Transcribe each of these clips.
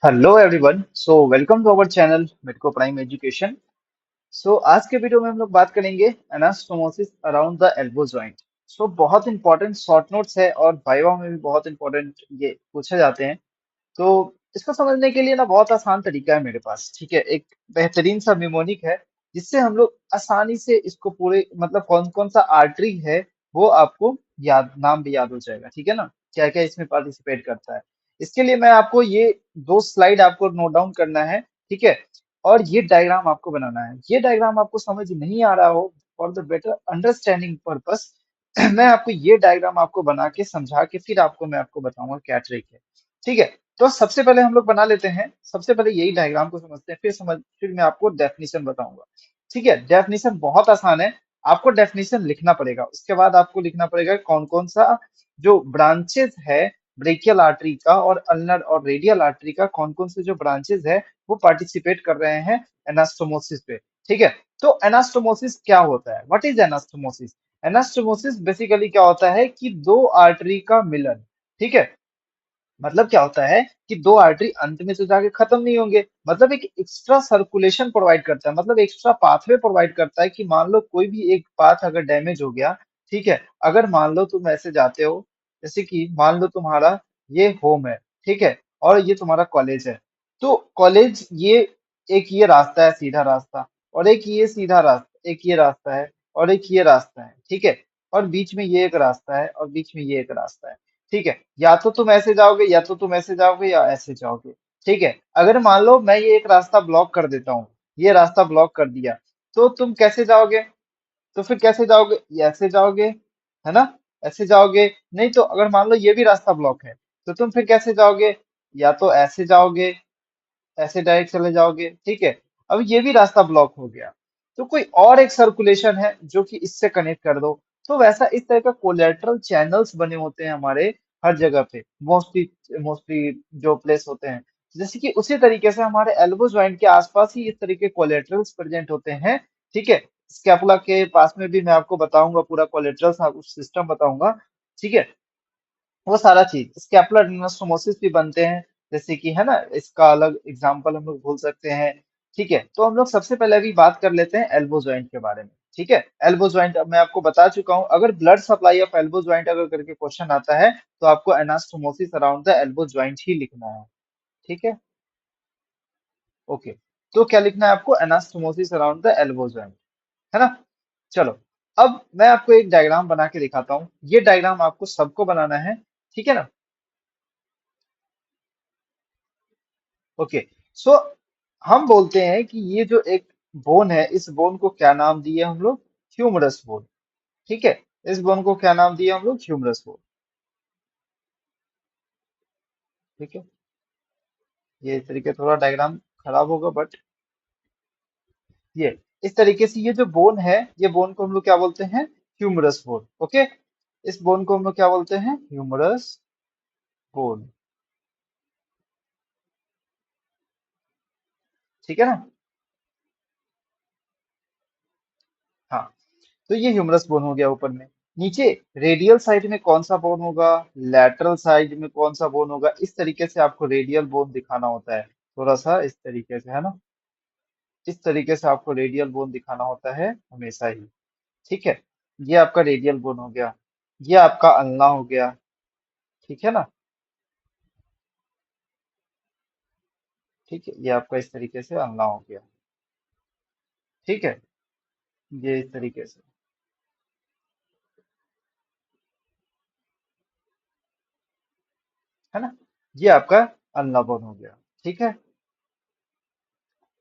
Hello everyone, so welcome to our channel Medco prime education. So आज के video में हम लोग बात करेंगे anastomosis around the elbow joint. So बहुत इंपॉर्टेंट शॉर्ट नोट्स है और वाइवा में भी बहुत इंपॉर्टेंट ये पूछे जाते हैं। तो इसको समझने के लिए ना बहुत आसान तरीका है मेरे पास। ठीक है, एक बेहतरीन सा निमोनिक है जिससे हम लोग आसानी से इसको पूरे मतलब कौन कौन सा आर्टरी है वो आपको याद नाम भी याद हो जाएगा। ठीक है ना, क्या क्या इसमें पार्टिसिपेट करता है। इसके लिए मैं आपको ये दो स्लाइड आपको नोट डाउन करना है। ठीक है, और ये डायग्राम आपको बनाना है। ये डायग्राम आपको समझ नहीं आ रहा हो, for the better understanding purpose मैं आपको ये डायग्राम आपको बना के समझा के फिर मैं आपको बताऊंगा क्या ट्रिक है। ठीक है, तो सबसे पहले हम लोग बना लेते हैं। सबसे पहले यही डायग्राम को समझते हैं, फिर मैं आपको डेफिनेशन बताऊंगा। ठीक है, डेफिनेशन बहुत आसान है। आपको डेफिनेशन लिखना पड़ेगा, उसके बाद आपको लिखना पड़ेगा कौन कौन सा जो ब्रांचेस है ब्रेकियल आर्टरी का और अल्नर और रेडियल आर्टरी का, कौन कौन से जो ब्रांचेस है वो पार्टिसिपेट कर रहे हैं एनास्टोमोसिस पे। ठीक है, तो एनास्टोमोसिस क्या होता है, what is anastomosis. Anastomosis basically क्या होता है कि दो आर्टरी का मिलन। ठीक है, मतलब क्या होता है कि दो आर्टरी अंत में तो जाके खत्म नहीं होंगे, मतलब एक एक्स्ट्रा सर्कुलेशन प्रोवाइड करता है, मतलब एक्स्ट्रा पाथवे प्रोवाइड करता है कि मान लो कोई भी एक पाथ अगर डैमेज हो गया। ठीक है, अगर मान लो तुम ऐसे जाते हो, जैसे कि मान लो तुम्हारा ये होम है। ठीक है, और ये तुम्हारा कॉलेज है। तो कॉलेज ये एक ये रास्ता है, सीधा रास्ता, और एक ये सीधा रास्ता, एक ये रास्ता है, और एक ये रास्ता है। ठीक है, और बीच में ये एक रास्ता है, और बीच में ये एक रास्ता है। ठीक है, या तो तुम ऐसे जाओगे, या तो तुम ऐसे जाओगे, या ऐसे जाओगे। ठीक है, अगर मान लो मैं ये एक रास्ता ब्लॉक कर देता हूँ, ये रास्ता ब्लॉक कर दिया, तो तुम कैसे जाओगे। तो फिर कैसे जाओगे, ये ऐसे जाओगे, है ना, ऐसे जाओगे। नहीं तो अगर मान लो ये भी रास्ता ब्लॉक है, तो तुम फिर कैसे जाओगे, या तो ऐसे जाओगे, ऐसे डायरेक्ट चले जाओगे। ठीक है, अब ये भी रास्ता ब्लॉक हो गया, तो कोई और एक सर्कुलेशन है जो कि इससे कनेक्ट कर दो। तो वैसा इस तरह का कोलेटरल चैनल्स बने होते हैं हमारे हर जगह पे, मोस्टली मोस्टली जो प्लेस होते हैं। जैसे कि उसी तरीके से हमारे एल्बो जॉइंट के आसपास ही इस तरीके कोलेटरल्स प्रेजेंट होते हैं। ठीक है, स्कैपुला के पास में भी मैं आपको बताऊंगा, पूरा कोलेटरल सिस्टम बताऊंगा। ठीक है, वो सारा चीज स्कैपुलर एनास्टोमोसिस भी बनते हैं, जैसे कि है ना, इसका अलग एग्जांपल हम लोग बोल सकते हैं। ठीक है, तो हम लोग सबसे पहले अभी बात कर लेते हैं एल्बो जॉइंट के बारे में। ठीक है, एल्बो जॉइंट अब मैं आपको बता चुका हूं, अगर blood supply of elbow joint अगर करके क्वेश्चन आता है तो आपको anastomosis around the elbow joint ही लिखना है। ठीक है, ओके। तो क्या लिखना है आपको, anastomosis around the elbow joint, है ना। चलो, अब मैं आपको एक डायग्राम बना के दिखाता हूँ। ये डायग्राम आपको सबको बनाना है। ठीक है ना, ओके। सो हम बोलते हैं कि ये जो एक बोन है, इस बोन को क्या नाम दिए हम लोग, ह्यूमरस बोन। ठीक है, इस बोन को क्या नाम दिए हम लोग, ह्यूमरस बोन। ठीक है, ये इस तरीके थोड़ा डायग्राम खराब होगा, बट ये इस तरीके से ये जो बोन है, ये बोन को हम लोग क्या बोलते हैं, ह्यूमरस बोन। ओके, इस बोन को हम लोग क्या बोलते हैं, ह्यूमरस बोन। ठीक है ना, हाँ। तो ये ह्यूमरस बोन हो गया ऊपर में। नीचे रेडियल साइड में कौन सा बोन होगा, लैटरल साइड में कौन सा बोन होगा, इस तरीके से आपको रेडियल बोन दिखाना होता है। थोड़ा सा इस तरीके से, है ना, इस तरीके से आपको रेडियल बोन दिखाना होता है हमेशा ही। ठीक है, ये आपका रेडियल बोन हो गया, ये आपका अल्ना हो गया। ठीक है ना, ठीक है, ये आपका इस तरीके से अल्ना हो गया। ठीक है, ये इस तरीके से, है ना, ये आपका अल्ना बोन हो गया। ठीक है,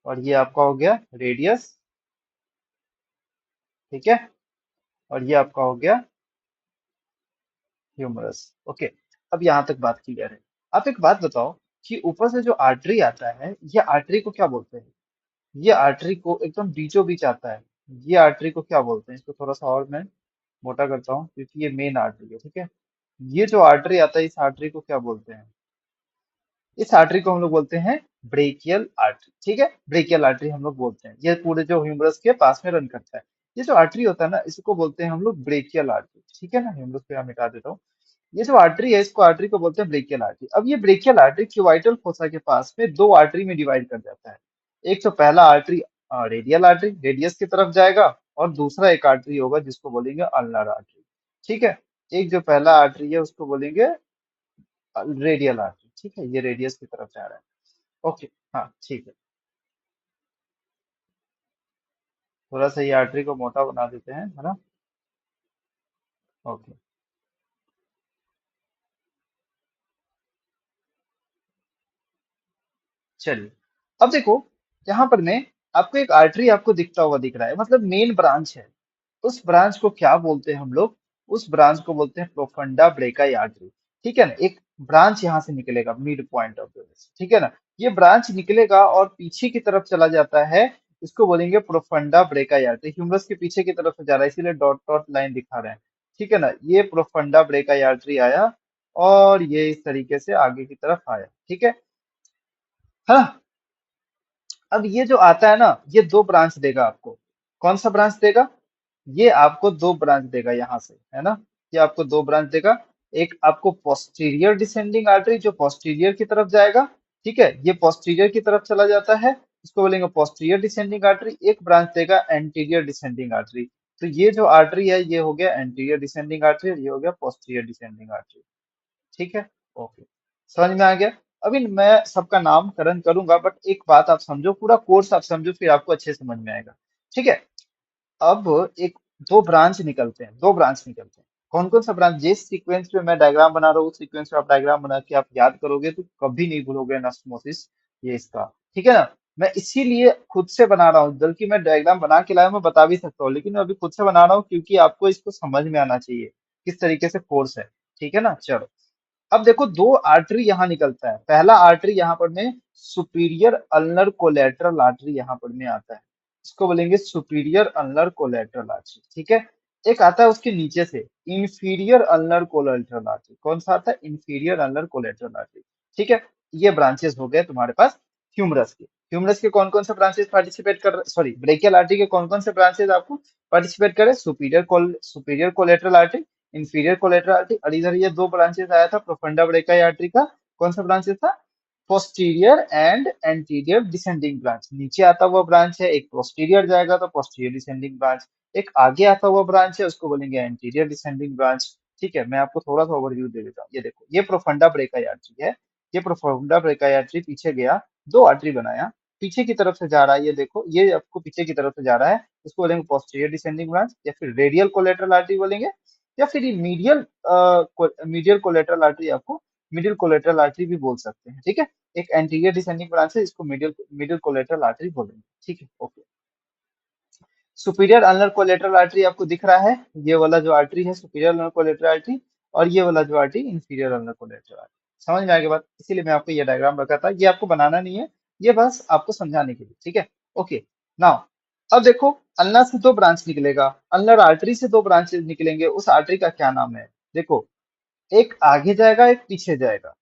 और ये आपका हो गया रेडियस। ठीक है, और ये आपका हो गया ह्यूमरस। ओके, अब यहाँ तक बात क्लियर है। आप एक बात बताओ कि ऊपर से जो आर्टरी आता है, ये आर्टरी को क्या बोलते हैं। ये आर्टरी को एकदम बीचों बीच आता है, ये आर्टरी को क्या बोलते हैं। इसको थोड़ा सा और मैं मोटा करता हूँ क्योंकि ये मेन आर्टरी है। ठीक है, ये जो आर्टरी आता है, इस आर्टरी को क्या बोलते हैं, इस आर्टरी को हम लोग बोलते हैं ब्रेकियल आर्टरी। ठीक है, ब्रेकियल आर्टरी हम लोग बोलते हैं, ये पूरे जो ह्यूमरस के पास में रन करता है। ये जो आर्टरी होता है ना, इसको बोलते हैं हम लोग ब्रेकियल आर्टरी। ठीक है ना, ह्यूमरस पे यहाँ मिटा देता हूँ। ये जो आर्टरी है इसको आर्टरी को बोलते हैं ब्रेकियल आर्टरी। अब ये ब्रेकियल आर्टरी क्यूबाइटल फोसा के पास में दो आर्टरी में डिवाइड कर जाता है। एक तो पहला आर्टरी रेडियल आर्टरी रेडियस की तरफ जाएगा, और दूसरा एक आर्टरी होगा जिसको बोलेंगे अल्नर आर्टरी। ठीक है। एक जो पहला आर्टरी है उसको बोलेंगे रेडियल आर्टरी। ठीक है, ये रेडियस की तरफ जा रहा है। ओके। हाँ ठीक है। थोड़ा सा ये आर्टरी को मोटा बना देते हैं, है ना। ओके। चलिए, अब देखो, यहाँ पर मैं आपको एक आर्टरी आपको दिखता हुआ दिख रहा है, मतलब मेन ब्रांच है। उस ब्रांच को क्या बोलते हैं हम लोग? उस ब्रांच को बोलते हैं प्रोफंडा ब्रेकाई आर्टरी। ठीक है ना, एक ब्रांच यहाँ से निकलेगा मिड पॉइंट ऑफ द, ठीक है ना। ये ब्रांच निकलेगा और पीछे की तरफ चला जाता है, इसको बोलेंगे प्रोफंडा ब्रेकाई आर्टरी। ह्यूमरस के पीछे की तरफ से जा रहा है, इसीलिए डॉट डॉट लाइन दिखा रहे हैं। ठीक है ना, ये प्रोफंडा ब्रेकाई आर्टरी आया और ये इस तरीके से आगे की तरफ आया। ठीक है। हाँ, अब ये जो आता है ना, ये दो ब्रांच देगा आपको। कौन सा ब्रांच देगा? ये आपको दो ब्रांच देगा यहाँ से, है ना। ये आपको दो ब्रांच देगा। एक आपको पोस्टीरियर डिसेंडिंग आर्टरी जो पोस्टीरियर की तरफ जाएगा। ठीक है, ये पोस्टीरियर की तरफ चला जाता है, इसको बोलेंगे पोस्टीरियर डिसेंडिंग आर्टरी। एक ब्रांच देगा एंटीरियर डिसेंडिंग आर्टरी। तो ये जो आर्टरी है ये हो गया एंटीरियर डिसेंडिंग आर्टरी, और ये हो गया पोस्टीरियर डिसेंडिंग आर्टरी। ठीक है। ओके, समझ में आ गया। अभी मैं सबका नामकरण करूंगा, बट एक बात आप समझो, पूरा कोर्स आप समझो, फिर आपको अच्छे से समझ में आएगा। ठीक है। अब एक दो ब्रांच निकलते हैं, दो ब्रांच निकलते हैं। कौन कौन सा ब्रांच? जिस सीक्वेंस पे मैं डायग्राम बना रहा हूँ उस सीक्वेंस पे आप डायग्राम बना के आप याद करोगे तो कभी नहीं भूलोगे एनास्टोमोसिस, ये इसका। ठीक है ना। मैं इसीलिए खुद से बना रहा हूँ, बल्कि मैं डायग्राम बना के लाया हूं, मैं बता भी सकता हूँ, लेकिन मैं अभी खुद से बना रहा हूँ क्योंकि आपको इसको समझ में आना चाहिए किस तरीके से कोर्स है। ठीक है ना, चलो। अब देखो, दो आर्टरी यहाँ निकलता है। पहला आर्टरी यहाँ पर में सुपीरियर अल्नर कोलेटरल आर्टरी यहाँ पर में आता है, इसको बोलेंगे सुपीरियर अल्नर कोलेटरल आर्टरी। ठीक है। एक आता है उसके नीचे से इंफीरियर अल्नर कोलेटरल आर्टरी। कौन सा आता है? Inferior ulnar collateral artery. ठीक है। ये ब्रांचेस हो गए तुम्हारे पास ह्यूमरस के। ह्यूमरस के कौन कौन से ब्रांचेस पार्टिसिपेट कर, सॉरी, ब्रेकियल आर्टरी के कौन कौन से ब्रांचेस आपको पार्टिसिपेट करे? Superior collateral artery, inferior collateral artery. और इधर ये दो ब्रांचेस आया था प्रोफंडा ब्रेकाई आर्टरी का। कौन सा ब्रांचेस था? Posterior and anterior descending branch. नीचे आता हुआ ब्रांच है, एक पोस्टीरियर जाएगा तो पोस्टीरियर डिसेंडिंग ब्रांच। एक आगे आता हुआ ब्रांच है, उसको बोलेंगे एंटीरियर डिसेंडिंग ब्रांच। ठीक है, मैं आपको थोड़ा सा ओवरव्यू दे देता हूँ। ये देखो, ये प्रोफंडा ब्रेकाई आर्टरी है। ये प्रोफंडा ब्रेकाई आर्टरी पीछे गया, दो आर्टरी बनाया, पीछे की तरफ से जा रहा है। ये देखो, ये आपको पीछे की तरफ से जा रहा है, इसको बोलेंगे पोस्टीरियर डिसेंडिंग ब्रांच, या फिर रेडियल कोलेटरल आर्टरी बोलेंगे, या फिर ये मीडियल कोलेटरल आर्टरी, आपको मिडिल कोलेटरल आर्टरी भी बोल सकते हैं। ठीक है। एक एंटीरियर डिसेंडिंग ब्रांच है, इसको मिडिल मिडिल कोलेटरल आर्टरी बोलेंगे। ठीक है, okay. Superior ulnar collateral artery आपको दिख रहा है, ये वाला जो आर्टरी है सुपीरियर अल्नर कोलेटरल आर्टरी, और ये वाला जो artery inferior ulnar collateral artery. समझ में आ गया बात? इसीलिए मैं आपको ये डायग्राम रखा था, ये आपको बनाना नहीं है, ये बस आपको समझाने के लिए। ठीक है। ओके। नाउ, अब देखो, अल्नर से दो ब्रांच निकलेगा, अल्नर आर्टरी से दो ब्रांचेस निकलेंगे, उस आर्टरी का क्या नाम है? देखो, एक आगे जाएगा, एक पीछे जाएगा।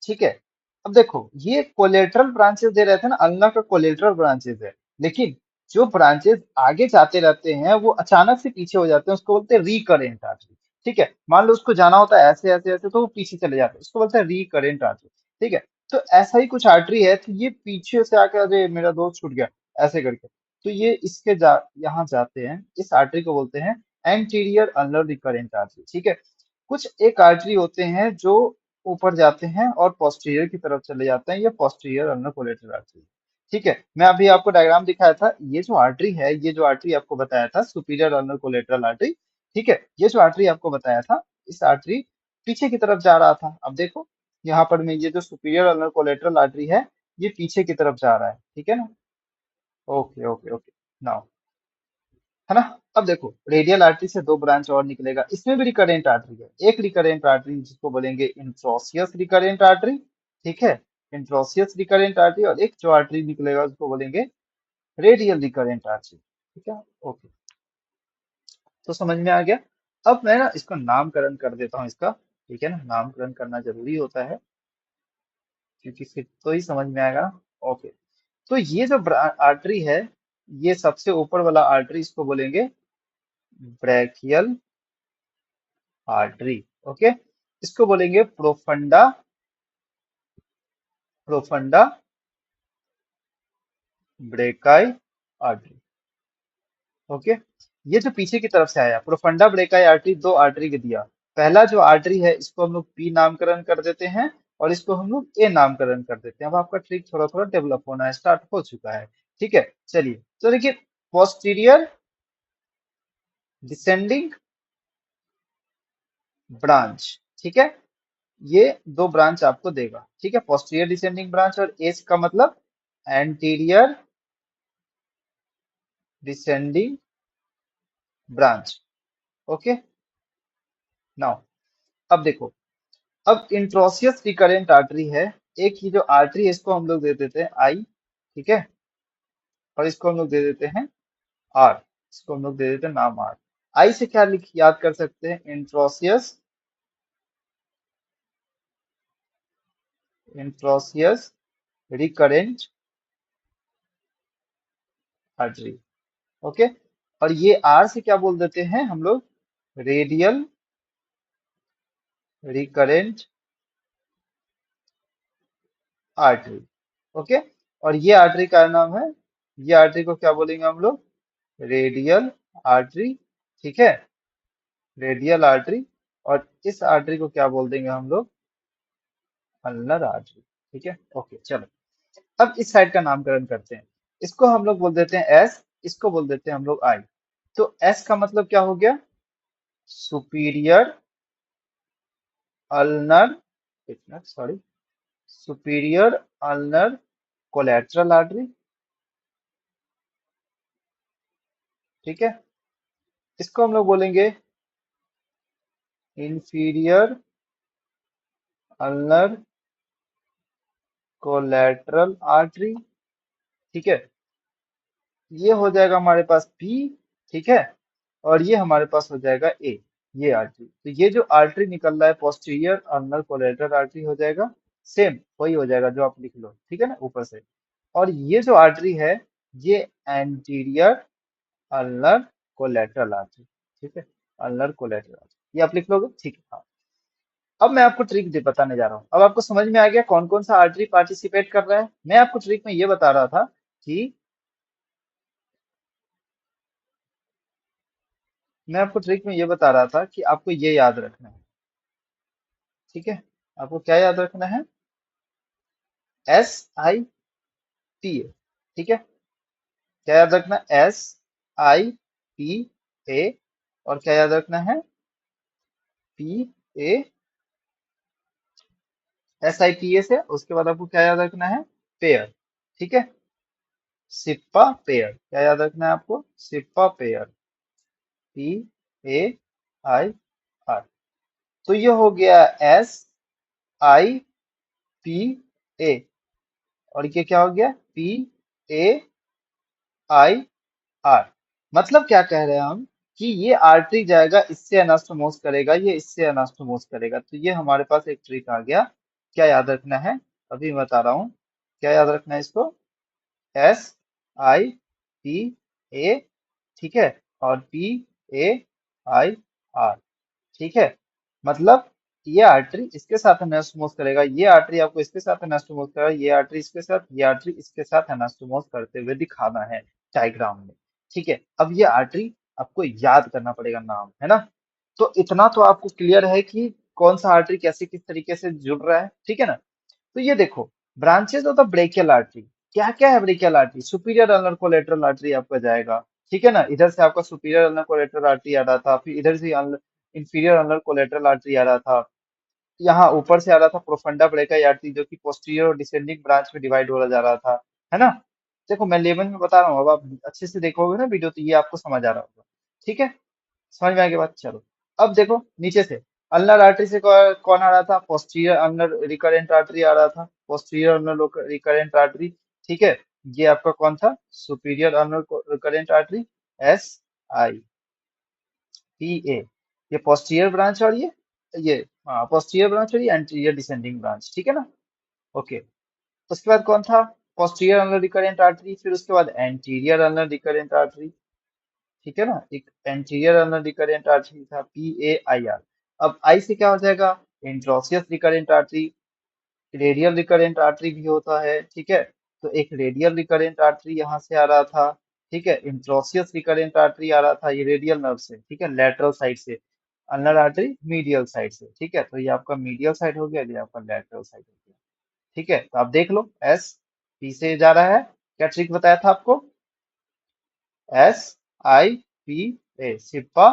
ठीक है। अब देखो, ये कोलेटरल ब्रांचेस दे रहे थे ना, अल्लाह का कोलेटरल ब्रांचेस है, लेकिन जो ब्रांचेस आगे जाते रहते हैं वो अचानक से पीछे हो जाते हैं, उसको बोलते हैं रिकरेंट आर्टरी। ठीक है, मान लो उसको जाना होता है ऐसे ऐसे ऐसे, तो वो पीछे चले जाते हैं, उसको बोलते हैं रिकरेंट आर्टरी। ठीक है। तो ऐसा ही कुछ आर्टरी है, तो ये पीछे से आकर, अरे मेरा दोस्त छूट गया, ऐसे करके, तो ये इसके यहाँ जाते हैं, इस आर्टरी को बोलते हैं एंटीरियर अल्नर रिकरेंट आर्टरी। ठीक है। कुछ एक आर्टरी होते हैं जो ऊपर जाते हैं और पोस्टीरियर की तरफ चले जाते हैं, ये पोस्टीरियर अल्नर कोलेटरल आर्टरी। ठीक है, मैं अभी आपको डायग्राम दिखाया था, ये जो आर्टरी है, ये जो आर्टरी आपको बताया था सुपीरियर अल्नर कोलेटरल आर्टरी। ठीक है, ये जो आर्टरी आपको बताया था, इस आर्टरी पीछे की तरफ जा रहा था। अब देखो, यहाँ पर में ये जो सुपीरियर अल्नर कोलेटरल आर्टरी है, ये पीछे की तरफ जा रहा है। ठीक है ना। Okay okay okay. नाउ, है ना। अब देखो, रेडियल आर्टरी से दो ब्रांच और निकलेगा, इसमें भी रिकरेंट आर्टरी है। एक रिकरेंट आर्टरी जिसको बोलेंगे इंट्रोसियस रिकरेंट आर्टरी। ठीक है, इंट्रोसियस रिकरेंट आर्टरी। और एक जो आर्टरी निकलेगा उसको बोलेंगे रेडियल रिकरेंट आर्टरी। ठीक है। ओके, तो समझ में आ गया। अब मैं ना इसको नामकरण कर देता हूँ इसका। ठीक है ना, नामकरण करना जरूरी होता है, क्योंकि फिर तो ही समझ में आएगा ना। ओके, तो ये जो आर्टरी है, ये सबसे ऊपर वाला आर्टरी, इसको बोलेंगे ब्रैकियल आर्टरी। ओके, इसको बोलेंगे profunda, profunda brachii artery. Okay, ये जो पीछे की तरफ से आया प्रोफंडा ब्रेकाई आर्टरी, दो आर्टरी के दिया। पहला जो आर्टरी है इसको हम लोग पी नामकरण कर देते हैं और इसको हम लोग ए नामकरण कर देते हैं। अब आपका ट्रिक थोड़ा थोड़ा डेवलप होना स्टार्ट हो चुका है। ठीक है, चलिए तो देखिए, पोस्टीरियर डिसेंडिंग ब्रांच, ठीक है, ये दो ब्रांच आपको देगा। ठीक है, पोस्टीरियर डिसेंडिंग ब्रांच और एज का मतलब anterior descending branch. Okay, now अब देखो, अब इंट्रोसियस रिकरेंट आर्टरी है, एक ही जो आर्टरी है इसको हम लोग दे देते हैं आई, ठीक है, और इसको हम लोग दे देते हैं आर, इसको हम लोग दे देते हैं नाम आर। आई से क्या लिख याद कर सकते हैं, interosseous, interosseous recurrent artery. Okay, और ये आर से क्या बोल देते हैं हम लोग, रेडियल रिकरेंट आर्टरी। ओके, और ये आर्टरी का नाम है, ये आर्टरी को क्या बोलेंगे हम लोग, रेडियल आर्टरी। ठीक है, रेडियल आर्टरी, और इस आर्टरी को क्या बोल देंगे हम लोग, अल्नर आर्टरी। ठीक है, ओके चलो, अब इस साइड का नामकरण करते हैं। इसको हम लोग बोल देते हैं एस, इसको बोल देते हैं हम लोग आई। तो एस का मतलब क्या हो गया, सुपीरियर अल्नर, इतना sorry, superior ulnar collateral artery. ठीक है, इसको हम लोग बोलेंगे इंफीरियर अल्नर कोलेटरल आर्टरी। ठीक है, ये हो जाएगा हमारे पास पी, ठीक है, और ये हमारे पास हो जाएगा ए, ये आर्टरी। तो ये जो आर्टरी निकल रहा है पोस्टीरियर अल्नर कोलेटरल आर्टरी हो जाएगा, सेम वही हो जाएगा जो आप लिख लो, ठीक है ना, ऊपर से। और ये जो आर्टरी है ये एंटीरियर अल्नर कोलेटरल आर्टरी। ठीक है, अल्नर कोलेटरल आर्टरी, ये आप लिख लोगे, ठीक है। हाँ, अब मैं आपको ट्रिक बताने जा रहा हूँ। अब आपको समझ में आ गया कौन कौन सा आर्टरी पार्टिसिपेट कर रहा है। मैं आपको ट्रिक में ये बता रहा था कि, मैं आपको ट्रिक में ये बता रहा था कि आपको ये याद रखना है। ठीक है, आपको क्या याद रखना है, एस आई पी ए। ठीक है, क्या याद रखना है, एस आई पी ए, और क्या याद रखना है, P A, S I P ए से उसके बाद आपको क्या याद रखना है, पेयर। ठीक है, सिप्पा पेयर, क्या याद रखना है आपको, Sippa pair, P A I are. तो ये हो गया एस आई पी ए, और ये क्या हो गया, पी ए आई आर। मतलब क्या कह रहे हैं हम, कि ये आर्टरी जाएगा इससे अनास्टोमोस करेगा, ये इससे अनास्टोमोस करेगा। तो ये हमारे पास एक ट्रिक आ गया। क्या याद रखना है, अभी मैं बता रहा हूँ, क्या याद रखना है इसको, एस आई पी ए, ठीक है, और पी ए आई आर। ठीक है, मतलब ये आर्टरी इसके साथ एनास्टोमोस करेगा, ये आर्टरी आपको इसके साथ एनास्टोमोस करेगा, ये आर्टरी इसके साथ, ये आर्टरी इसके साथ एनास्टोमोस करते हुए दिखाना है डायग्राम में। ठीक है, अब ये आर्टरी आपको याद करना पड़ेगा नाम, है ना। तो इतना तो आपको क्लियर है कि कौन सा आर्टरी कैसे किस तरीके से जुड़ रहा है, ठीक है ना। तो ये देखो, branches of the brachial artery, क्या क्या है brachial artery, superior ulnar collateral artery आपका जाएगा, ठीक है ना, इधर से आपका सुपीरियर अल्नर कोलेटरल आर्टरी आ रहा था, फिर इधर से इंफीरियर अल्नर कोलेटरल आर्टरी आ रहा था, यहाँ ऊपर से आ रहा था प्रोफंडा ब्रेकियल आर्टरी जो कि पोस्टीरियर और डिसेंडिंग ब्रांच में डिवाइड हो जा रहा था, है ना। देखो मैं लेवल में बता रहा हूँ, अब आप अच्छे से देखोगे ना वीडियो तो ये आपको समझ आ रहा होगा। ठीक है, समझ में आगे बात, चलो अब देखो नीचे से, अल्नर आर्टरी से कौन आ रहा था, पोस्टीरियर अल्नर रिकरेंट आर्टरी आ रहा था, पोस्टीरियर अल्नर रिकरेंट आर्टरी। ठीक है, ये आपका कौन था, superior ulnar recurrent artery, S I P ए, ये पोस्टीरियर ब्रांच, और ये पोस्टीरियर ब्रांच और ये एंटीरियर डिसेंडिंग ब्रांच, ठीक है ना। ओके, उसके बाद कौन था, पोस्टीरियर अल्नर रिकरेंट आर्टरी, फिर उसके बाद एंटीरियर अल्नर रिकरेंट आर्टरी। ठीक है ना, एक एंटीरियर अल्नर रिकरेंट आर्टरी था, पी ए आई आर। अब आई से क्या हो जाएगा, interosseous recurrent artery, radial recurrent artery भी होता है, ठीक है। तो एक रेडियल रिकरेंट आर्टरी यहाँ से आ रहा था, ठीक है। इंट्रोसियस रिकरेंट आर्टरी आ रहा था ये रेडियल नर्व से, ठीक है, लेटरल साइड से। अल्नर आर्टरी मीडियल साइड से, ठीक है। तो ये आपका मीडियल साइड हो गया, ये आपका लेटरल साइड हो गया, ठीक है। तो आप देख लो, एस पी से जा रहा है, क्या ट्रिक बताया था आपको? एस आई पी ए, सिप्पा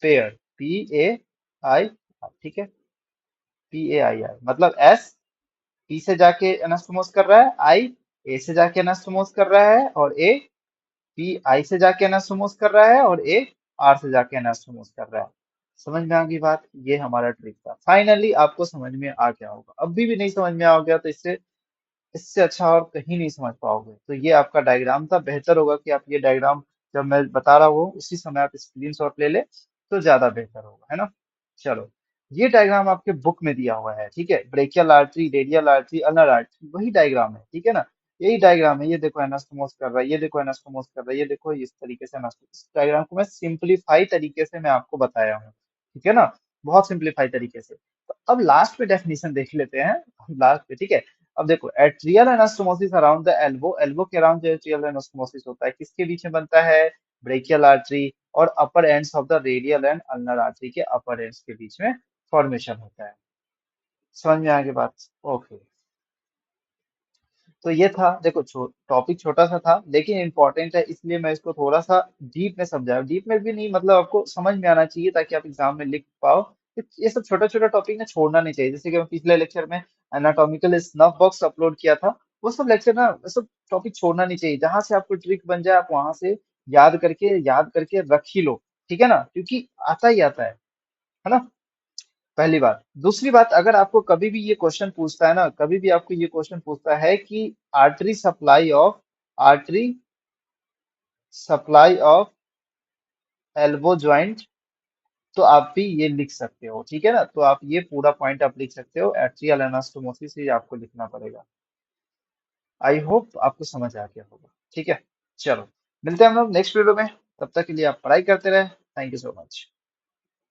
पेयर, पी ए आई, ठीक है, पी ए आई आई, मतलब एस पी से जाके एनास्टोमोस कर रहा है, आई ए से जाके एनास्टोमोस कर रहा है, और ए पी आई से जाके एनास्टोमोस कर रहा है, और ए आर से जाके एनास्टोमोस कर रहा है। समझ में आ गई बात? ये हमारा ट्रिक था। फाइनली आपको समझ में आ गया होगा। अब भी नहीं समझ में आ गया तो इससे इससे अच्छा और कहीं नहीं समझ पाओगे। तो ये आपका डायग्राम था। बेहतर होगा कि आप ये डायग्राम जब मैं बता रहा हूँ उसी समय आप स्क्रीनशॉट ले ले, तो ज्यादा बेहतर होगा, है ना। चलो, ये डायग्राम आपके बुक में दिया हुआ है, ठीक है। Brachial artery, radial artery, ulnar artery, वही डायग्राम है, ठीक है ना। यही डायग्राम है। ये देखो एनास्टोमोस कर रहा है, ये देखो एनास्टोमोस कर रहा है, ये देखो इस तरीके से इस डायग्राम को मैं सिंपलीफाई तरीके से मैं आपको बताया हूँ, ठीक है ना। बहुत सिंपलीफाई तरीके से। तो अब लास्ट पे डेफिनेशन देख लेते हैं, लास्ट पे, ठीक है। अब देखो, atrial anastomosis around the elbow, elbow के अराउंड जो एट्रियल एनास्टोमोसिस होता है, किसके बीच में बनता है? ब्रेकियल आर्टरी और upper ends of the radial and ulnar artery के अपर एंड्स के बीच में फॉर्मेशन होता है। समझ में आ गई बात? ओके। तो ये था, देखो टॉपिक छोटा सा था लेकिन इंपॉर्टेंट है, इसलिए मैं इसको थोड़ा सा डीप में समझाया। डीप में भी नहीं, मतलब आपको समझ में आना चाहिए ताकि आप एग्जाम में लिख पाओ। ये सब छोटा छोटा टॉपिक ना छोड़ना नहीं चाहिए। जैसे कि मैं पिछले लेक्चर में एनाटॉमिकल स्नफ बॉक्स अपलोड किया था, वो सब लेक्चर ना, वो सब टॉपिक छोड़ना नहीं चाहिए। जहां से आपको ट्रिक बन जाए आप वहां से याद करके रख ही लो, ठीक है ना, क्योंकि आता ही आता है ना। पहली बात। दूसरी बात, अगर आपको कभी भी ये क्वेश्चन पूछता है ना, कभी भी आपको ये क्वेश्चन पूछता है कि artery supply of artery supply of elbow joint, तो आप भी ये लिख सकते हो, ठीक है ना। तो आप ये पूरा पॉइंट आप लिख सकते हो, एट्रियल एनास्टोमोसिस ही आपको लिखना पड़ेगा। आई होप आपको समझ आ गया होगा, ठीक है। चलो, मिलते हैं हम लोग नेक्स्ट वीडियो में। तब तक के लिए आप पढ़ाई करते रहे। Thank you so much.